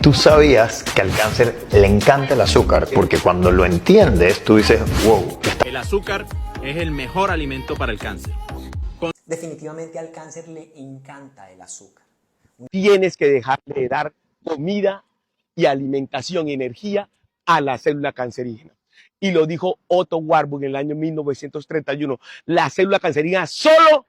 Tú sabías que al cáncer le encanta el azúcar, porque cuando lo entiendes, tú dices, wow. El azúcar es el mejor alimento para el cáncer. Definitivamente al cáncer le encanta el azúcar. Tienes que dejarle de dar comida y alimentación y energía a la célula cancerígena. Y lo dijo Otto Warburg en el año 1931. La célula cancerígena solo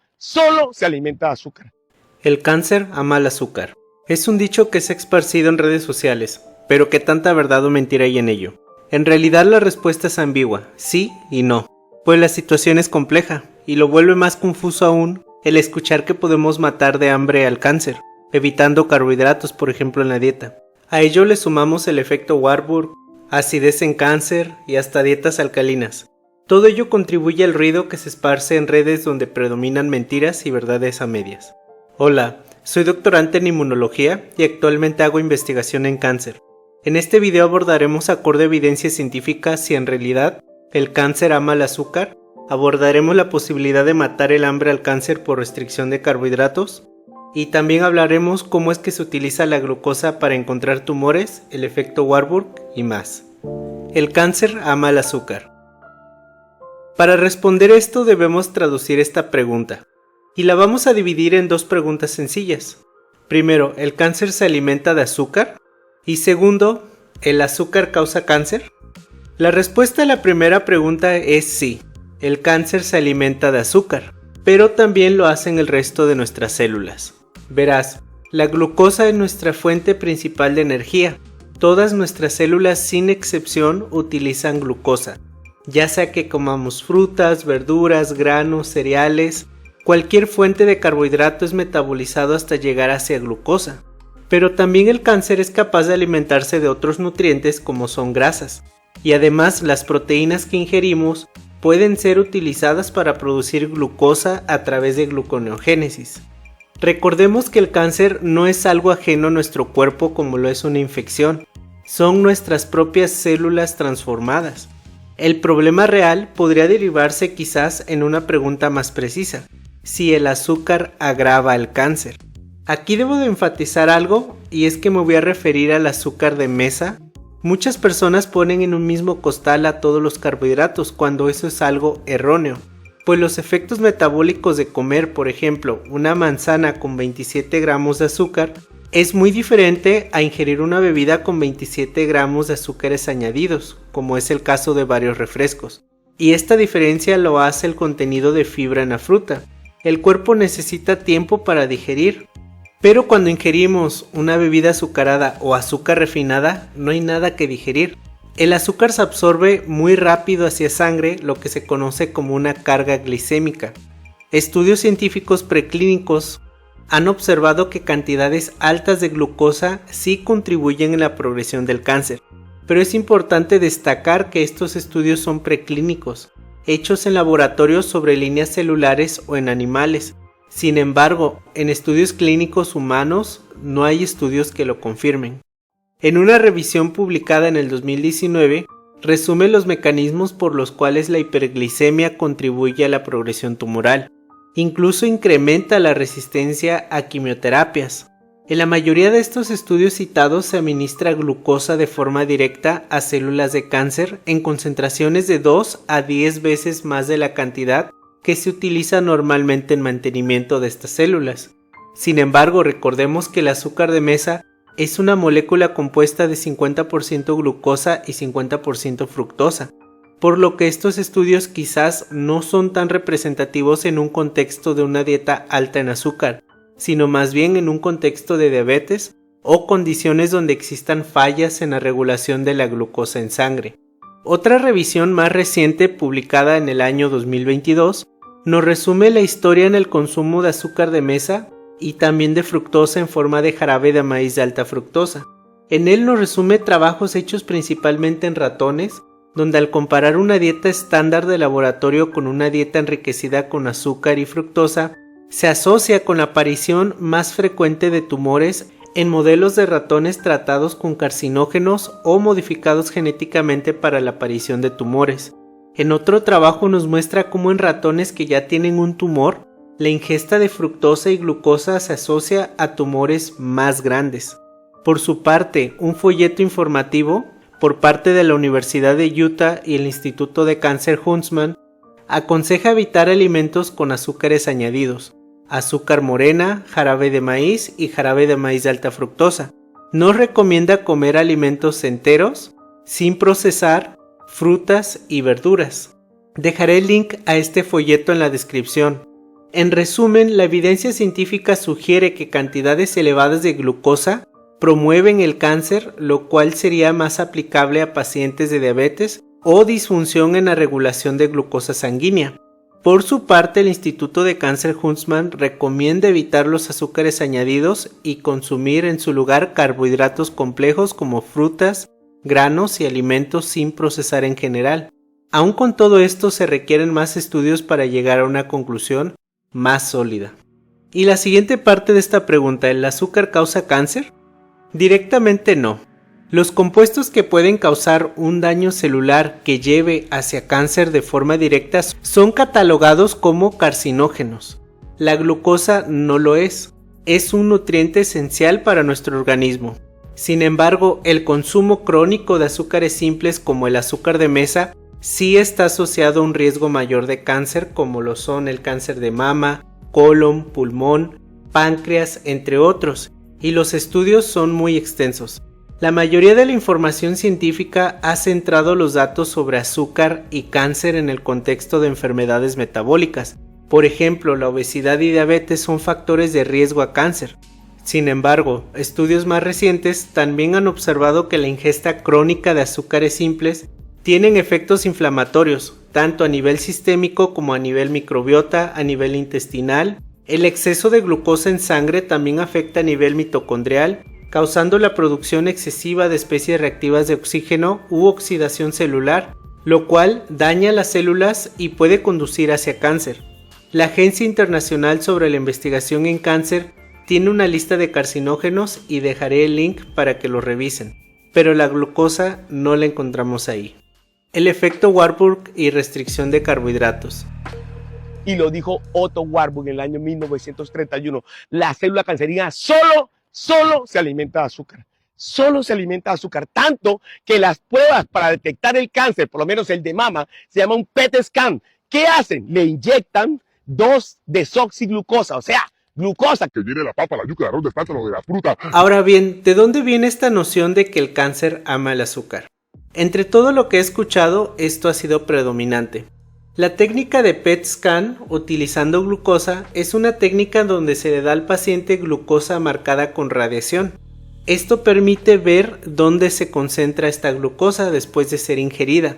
se alimenta de azúcar. El cáncer ama el azúcar. Es un dicho que se ha esparcido en redes sociales, pero ¿qué tanta verdad o mentira hay en ello? En realidad la respuesta es ambigua, sí y no, pues la situación es compleja, y lo vuelve más confuso aún el escuchar que podemos matar de hambre al cáncer, evitando carbohidratos por ejemplo en la dieta. A ello le sumamos el efecto Warburg, acidez en cáncer y hasta dietas alcalinas. Todo ello contribuye al ruido que se esparce en redes donde predominan mentiras y verdades a medias. Hola, soy doctorante en inmunología y actualmente hago investigación en cáncer. En este video abordaremos acorde a evidencia científica si en realidad el cáncer ama el azúcar, abordaremos la posibilidad de matar el hambre al cáncer por restricción de carbohidratos y también hablaremos cómo es que se utiliza la glucosa para encontrar tumores, el efecto Warburg y más. El cáncer ama el azúcar. Para responder esto debemos traducir esta pregunta. Y la vamos a dividir en dos preguntas sencillas. Primero, ¿el cáncer se alimenta de azúcar? Y segundo, ¿el azúcar causa cáncer? La respuesta a la primera pregunta es sí. El cáncer se alimenta de azúcar, pero también lo hacen el resto de nuestras células. Verás, la glucosa es nuestra fuente principal de energía. Todas nuestras células sin excepción utilizan glucosa, ya sea que comamos frutas, verduras, granos, cereales. Cualquier fuente de carbohidrato es metabolizado hasta llegar hacia glucosa, pero también el cáncer es capaz de alimentarse de otros nutrientes como son grasas, y además las proteínas que ingerimos pueden ser utilizadas para producir glucosa a través de gluconeogénesis. Recordemos que el cáncer no es algo ajeno a nuestro cuerpo como lo es una infección, son nuestras propias células transformadas. El problema real podría derivarse quizás en una pregunta más precisa. Si el azúcar agrava el cáncer. Aquí debo de enfatizar algo y es que me voy a referir al azúcar de mesa. Muchas personas ponen en un mismo costal a todos los carbohidratos cuando eso es algo erróneo, pues los efectos metabólicos de comer, por ejemplo, una manzana con 27 gramos de azúcar es muy diferente a ingerir una bebida con 27 gramos de azúcares añadidos, como es el caso de varios refrescos. Y esta diferencia lo hace el contenido de fibra en la fruta. El cuerpo necesita tiempo para digerir, pero cuando ingerimos una bebida azucarada o azúcar refinada, no hay nada que digerir. El azúcar se absorbe muy rápido hacia sangre, lo que se conoce como una carga glicémica. Estudios científicos preclínicos han observado que cantidades altas de glucosa sí contribuyen en la progresión del cáncer, pero es importante destacar que estos estudios son preclínicos, hechos en laboratorios sobre líneas celulares o en animales. Sin embargo, en estudios clínicos humanos no hay estudios que lo confirmen. En una revisión publicada en el 2019, resume los mecanismos por los cuales la hiperglicemia contribuye a la progresión tumoral. Incluso incrementa la resistencia a quimioterapias. En la mayoría de estos estudios citados se administra glucosa de forma directa a células de cáncer en concentraciones de 2 a 10 veces más de la cantidad que se utiliza normalmente en mantenimiento de estas células. Sin embargo, recordemos que el azúcar de mesa es una molécula compuesta de 50% glucosa y 50% fructosa, por lo que estos estudios quizás no son tan representativos en un contexto de una dieta alta en azúcar, sino más bien en un contexto de diabetes o condiciones donde existan fallas en la regulación de la glucosa en sangre. Otra revisión más reciente, publicada en el año 2022, nos resume la historia en el consumo de azúcar de mesa y también de fructosa en forma de jarabe de maíz de alta fructosa. En él nos resume trabajos hechos principalmente en ratones, donde al comparar una dieta estándar de laboratorio con una dieta enriquecida con azúcar y fructosa, se asocia con la aparición más frecuente de tumores en modelos de ratones tratados con carcinógenos o modificados genéticamente para la aparición de tumores. En otro trabajo nos muestra cómo en ratones que ya tienen un tumor, la ingesta de fructosa y glucosa se asocia a tumores más grandes. Por su parte, un folleto informativo por parte de la Universidad de Utah y el Instituto de Cáncer Huntsman aconseja evitar alimentos con azúcares añadidos, azúcar morena, jarabe de maíz y jarabe de maíz de alta fructosa. No recomienda comer alimentos enteros, sin procesar, frutas y verduras. Dejaré el link a este folleto en la descripción. En resumen, la evidencia científica sugiere que cantidades elevadas de glucosa promueven el cáncer, lo cual sería más aplicable a pacientes de diabetes o disfunción en la regulación de glucosa sanguínea. Por su parte, el Instituto de Cáncer Huntsman recomienda evitar los azúcares añadidos y consumir en su lugar carbohidratos complejos como frutas, granos y alimentos sin procesar en general. Aún con todo esto, se requieren más estudios para llegar a una conclusión más sólida. Y la siguiente parte de esta pregunta, ¿el azúcar causa cáncer? Directamente no. Los compuestos que pueden causar un daño celular que lleve hacia cáncer de forma directa son catalogados como carcinógenos. La glucosa no lo es un nutriente esencial para nuestro organismo. Sin embargo, el consumo crónico de azúcares simples como el azúcar de mesa sí está asociado a un riesgo mayor de cáncer, como lo son el cáncer de mama, colon, pulmón, páncreas, entre otros, y los estudios son muy extensos. La mayoría de la información científica ha centrado los datos sobre azúcar y cáncer en el contexto de enfermedades metabólicas. Por ejemplo, la obesidad y diabetes son factores de riesgo a cáncer. Sin embargo, estudios más recientes también han observado que la ingesta crónica de azúcares simples tienen efectos inflamatorios, tanto a nivel sistémico como a nivel microbiota, a nivel intestinal. El exceso de glucosa en sangre también afecta a nivel mitocondrial, causando la producción excesiva de especies reactivas de oxígeno u oxidación celular, lo cual daña las células y puede conducir hacia cáncer. La Agencia Internacional sobre la Investigación en Cáncer tiene una lista de carcinógenos y dejaré el link para que lo revisen, pero la glucosa no la encontramos ahí. El efecto Warburg y restricción de carbohidratos. Y lo dijo Otto Warburg en el año 1931. La célula cancerígena solo se alimenta de azúcar. Solo se alimenta de azúcar. Tanto que las pruebas para detectar el cáncer, por lo menos el de mama, se llama un PET scan. ¿Qué hacen? Le inyectan 2-desoxiglucosa, o sea, glucosa que viene de la papa, la yuca, el arroz, del plátano, de la fruta. Ahora bien, ¿de dónde viene esta noción de que el cáncer ama el azúcar? Entre todo lo que he escuchado, esto ha sido predominante. La técnica de PET scan utilizando glucosa es una técnica donde se le da al paciente glucosa marcada con radiación. Esto permite ver dónde se concentra esta glucosa después de ser ingerida.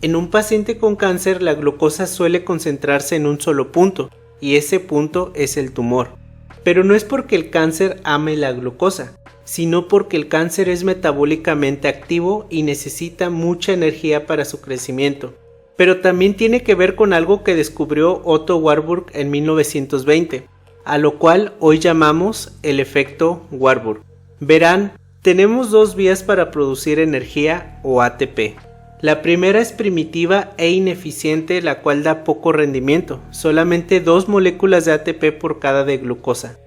En un paciente con cáncer, la glucosa suele concentrarse en un solo punto, y ese punto es el tumor. Pero no es porque el cáncer ame la glucosa, sino porque el cáncer es metabólicamente activo y necesita mucha energía para su crecimiento. Pero también tiene que ver con algo que descubrió Otto Warburg en 1920, a lo cual hoy llamamos el efecto Warburg. Verán, tenemos dos vías para producir energía o ATP. La primera es primitiva e ineficiente, la cual da poco rendimiento, solamente 2 moléculas de ATP por cada de glucosa,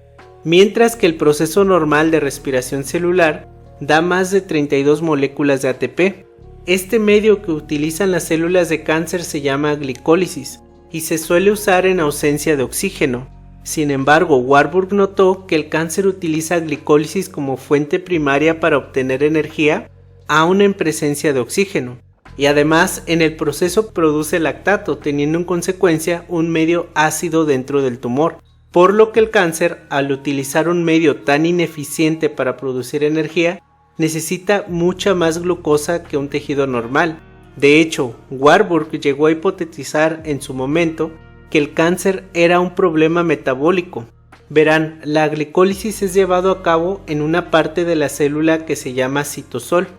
mientras que el proceso normal de respiración celular da más de 32 moléculas de ATP. Este medio que utilizan las células de cáncer se llama glicólisis y se suele usar en ausencia de oxígeno. Sin embargo, Warburg notó que el cáncer utiliza glicólisis como fuente primaria para obtener energía, aún en presencia de oxígeno. Y además en el proceso produce lactato, teniendo en consecuencia un medio ácido dentro del tumor, por lo que el cáncer, al utilizar un medio tan ineficiente para producir energía, necesita mucha más glucosa que un tejido normal. De hecho, Warburg llegó a hipotetizar en su momento que el cáncer era un problema metabólico. Verán, la glicólisis es llevado a cabo en una parte de la célula que se llama citosol,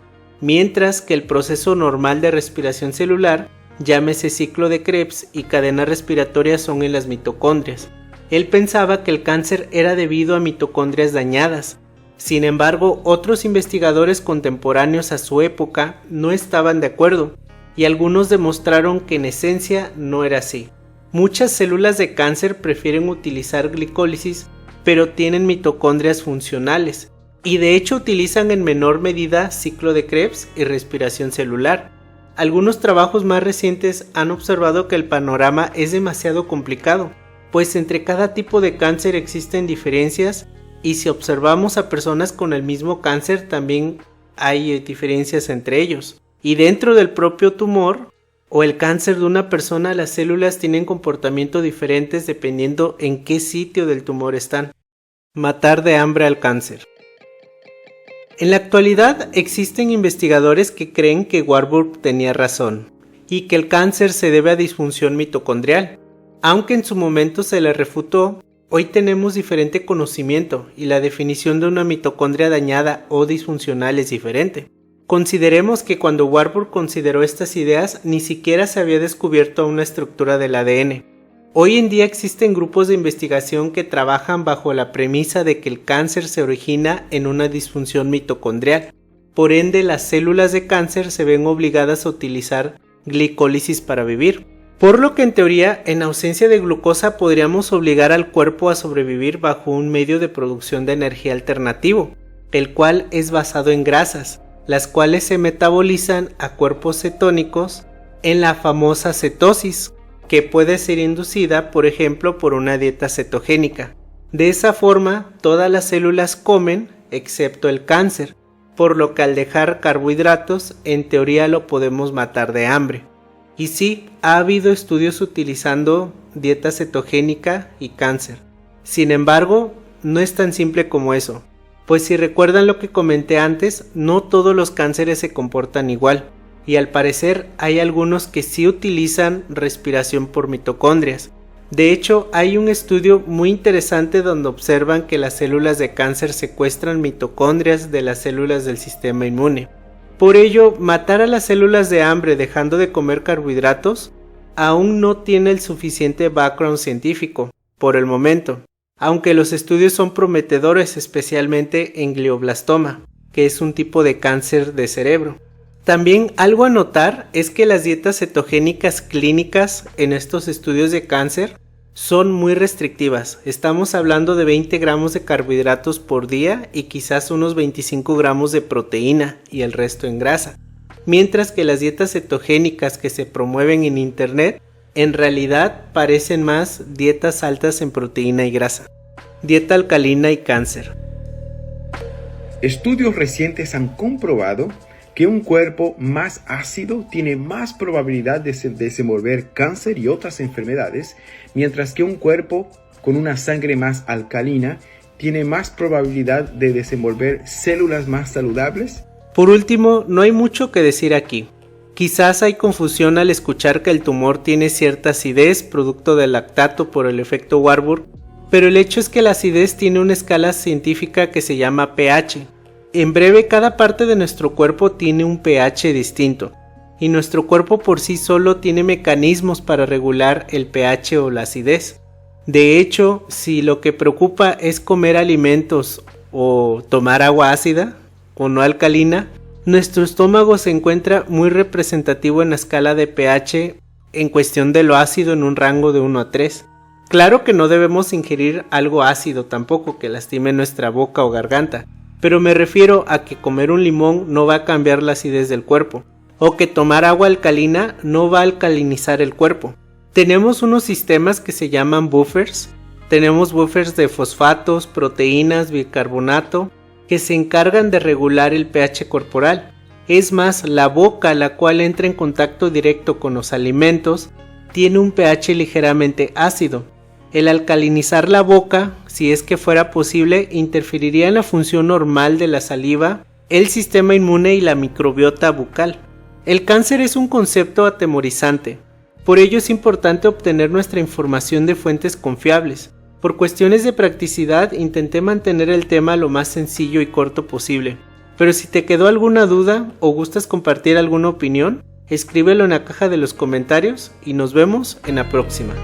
mientras que el proceso normal de respiración celular, llámese ciclo de Krebs y cadena respiratoria, son en las mitocondrias. Él pensaba que el cáncer era debido a mitocondrias dañadas. Sin embargo, otros investigadores contemporáneos a su época no estaban de acuerdo, y algunos demostraron que en esencia no era así. Muchas células de cáncer prefieren utilizar glicólisis, pero tienen mitocondrias funcionales, y de hecho utilizan en menor medida ciclo de Krebs y respiración celular. Algunos trabajos más recientes han observado que el panorama es demasiado complicado, pues entre cada tipo de cáncer existen diferencias y si observamos a personas con el mismo cáncer también hay diferencias entre ellos. Y dentro del propio tumor o el cáncer de una persona, las células tienen comportamientos diferentes dependiendo en qué sitio del tumor están. Matar de hambre al cáncer. En la actualidad existen investigadores que creen que Warburg tenía razón y que el cáncer se debe a disfunción mitocondrial. Aunque en su momento se le refutó, hoy tenemos diferente conocimiento y la definición de una mitocondria dañada o disfuncional es diferente. Consideremos que cuando Warburg consideró estas ideas ni siquiera se había descubierto una estructura del ADN. Hoy en día existen grupos de investigación que trabajan bajo la premisa de que el cáncer se origina en una disfunción mitocondrial. Por ende, las células de cáncer se ven obligadas a utilizar glicólisis para vivir. Por lo que en teoría, en ausencia de glucosa podríamos obligar al cuerpo a sobrevivir bajo un medio de producción de energía alternativo, el cual es basado en grasas, las cuales se metabolizan a cuerpos cetónicos en la famosa cetosis, que puede ser inducida, por ejemplo, por una dieta cetogénica. De esa forma, todas las células comen, excepto el cáncer, por lo que al dejar carbohidratos, en teoría lo podemos matar de hambre. Y sí, ha habido estudios utilizando dieta cetogénica y cáncer. Sin embargo, no es tan simple como eso, pues si recuerdan lo que comenté antes, no todos los cánceres se comportan igual. Y al parecer hay algunos que sí utilizan respiración por mitocondrias. De hecho, hay un estudio muy interesante donde observan que las células de cáncer secuestran mitocondrias de las células del sistema inmune. Por ello, matar a las células de hambre dejando de comer carbohidratos aún no tiene el suficiente background científico, por el momento, aunque los estudios son prometedores especialmente en glioblastoma, que es un tipo de cáncer de cerebro. También algo a notar es que las dietas cetogénicas clínicas en estos estudios de cáncer son muy restrictivas. Estamos hablando de 20 gramos de carbohidratos por día y quizás unos 25 gramos de proteína y el resto en grasa. Mientras que las dietas cetogénicas que se promueven en internet en realidad parecen más dietas altas en proteína y grasa. Dieta alcalina y cáncer. Estudios recientes han comprobado que un cuerpo más ácido tiene más probabilidad de desenvolver cáncer y otras enfermedades, mientras que un cuerpo con una sangre más alcalina tiene más probabilidad de desenvolver células más saludables. Por último, no hay mucho que decir aquí. Quizás hay confusión al escuchar que el tumor tiene cierta acidez producto del lactato por el efecto Warburg, pero el hecho es que la acidez tiene una escala científica que se llama pH. En breve, cada parte de nuestro cuerpo tiene un pH distinto, y nuestro cuerpo por sí solo tiene mecanismos para regular el pH o la acidez. De hecho, si lo que preocupa es comer alimentos o tomar agua ácida o no alcalina, nuestro estómago se encuentra muy representativo en la escala de pH en cuestión de lo ácido en un rango de 1 a 3. Claro que no debemos ingerir algo ácido tampoco que lastime nuestra boca o garganta, pero me refiero a que comer un limón no va a cambiar la acidez del cuerpo, o que tomar agua alcalina no va a alcalinizar el cuerpo. Tenemos unos sistemas que se llaman buffers. Tenemos buffers de fosfatos, proteínas, bicarbonato, que se encargan de regular el pH corporal. Es más, la boca, la cual entra en contacto directo con los alimentos, tiene un pH ligeramente ácido. El alcalinizar la boca, si es que fuera posible, interferiría en la función normal de la saliva, el sistema inmune y la microbiota bucal. El cáncer es un concepto atemorizante, por ello es importante obtener nuestra información de fuentes confiables. Por cuestiones de practicidad intenté mantener el tema lo más sencillo y corto posible, pero si te quedó alguna duda o gustas compartir alguna opinión, escríbelo en la caja de los comentarios y nos vemos en la próxima.